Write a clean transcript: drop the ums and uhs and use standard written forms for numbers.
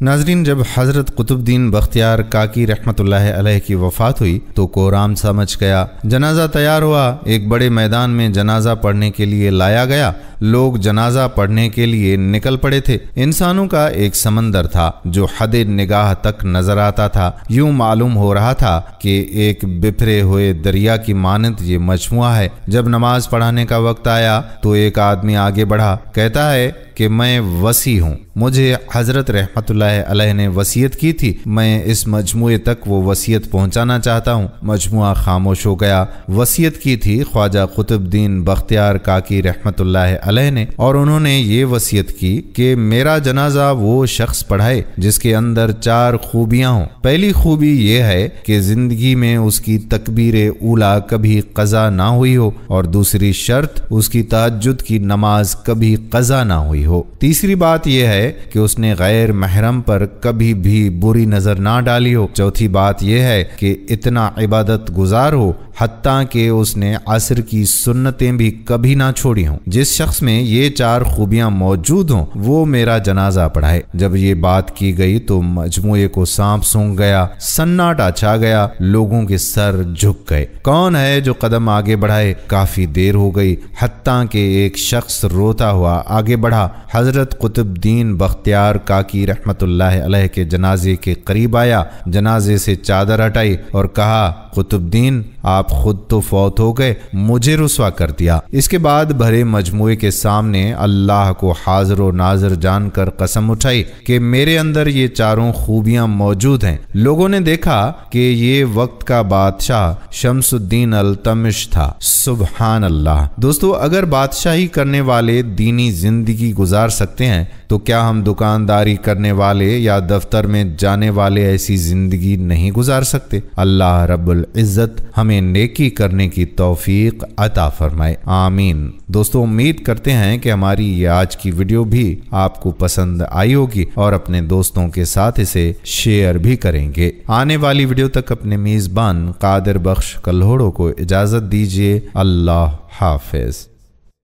ناظرین، جب حضرت قطب الدین بختیار کاکی رحمت اللہ علیہ کی وفات ہوئی تو کوہرام سمجھ گیا۔ جنازہ تیار ہوا، ایک بڑے میدان میں جنازہ پڑھنے کے لیے لایا گیا۔ لوگ جنازہ پڑھنے کے لیے نکل پڑے تھے۔ انسانوں کا ایک سمندر تھا جو حد نگاہ تک نظر آتا تھا۔ یوں معلوم ہو رہا تھا کہ ایک بکھرے ہوئے دریا کی مانند یہ مجموعہ ہے۔ جب نماز پڑھانے کا وقت آیا تو ایک آدمی آگے بڑھا، کہتا ہے کہ میں وصی ہوں، مجھے حضرت رحمت اللہ علیہ نے وصیت کی تھی، میں اس مجموعے تک وہ وصیت پہنچانا چاہتا ہوں۔ مجموعہ خاموش ہو گیا۔ وصیت کی تھی خواجہ قطب الدین بختیار کاکی رحمت اللہ علیہ نے، اور انہوں نے یہ وصیت کی کہ میرا جنازہ وہ شخص پڑھائے جس کے اندر 4 خوبیاں ہوں۔ پہلی خوبی یہ ہے کہ زندگی میں اس کی تکبیر اولیٰ کبھی قضا نہ ہوئی ہو، اور دوسری شرط اس کی تہجد کی نماز کبھی قضا نہ ہوئی ہو۔ تیسری بات یہ ہے کہ اس نے غیر محرم پر کبھی بھی بری نظر نہ ڈالی ہو۔ چوتھی بات یہ ہے کہ اتنا عبادت گزار ہو حتیٰ کہ اس نے عصر کی سنتیں بھی کبھی نہ چھوڑی ہوں۔ جس شخص میں یہ 4 خوبیاں موجود ہوں وہ میرا جنازہ پڑھائے۔ جب یہ بات کی گئی تو مجموعے کو سانپ سونگھ گیا، سناٹا چھا گیا، لوگوں کے سر جھک گئے۔ کون ہے جو قدم آگے بڑھائے؟ کافی دیر ہو گئی، حتیٰ کہ ایک شخص روتا ہوا آگے بڑھا، حضرت قطب الدین بختیار کاکی رحمت اللہ علیہ کے جنازے کے قریب آیا، جنازے سے چادر ہٹائی اور کہا، قطب الدین آپ خود تو فوت ہو گئے، مجھے رسوا کر دیا۔ اس کے بعد بھرے مجموعے کے سامنے اللہ کو حاضر و ناظر جان کر قسم اٹھائی کہ میرے اندر یہ 4 خوبیاں موجود ہیں۔ لوگوں نے دیکھا کہ یہ وقت کا بادشاہ شمس الدین التمش تھا۔ سبحان اللہ۔ دوستو، اگر بادشاہی کرنے والے دینی زندگی گزار سکتے ہیں تو کیا ہم دکانداری کرنے والے یا دفتر میں جانے والے ایسی زندگی نہیں گزار سکتے؟ اللہ رب العزت ہمیں نیکی کرنے کی توفیق عطا فرمائے، آمین۔ دوستو، امید کرتے ہیں کہ ہماری یہ آج کی ویڈیو بھی آپ کو پسند آئی ہوگی اور اپنے دوستوں کے ساتھ اسے شیئر بھی کریں گے۔ آنے والی ویڈیو تک اپنے میزبان قادر بخش کلہوڑو کو اجازت دیجیے۔ اللہ حافظ۔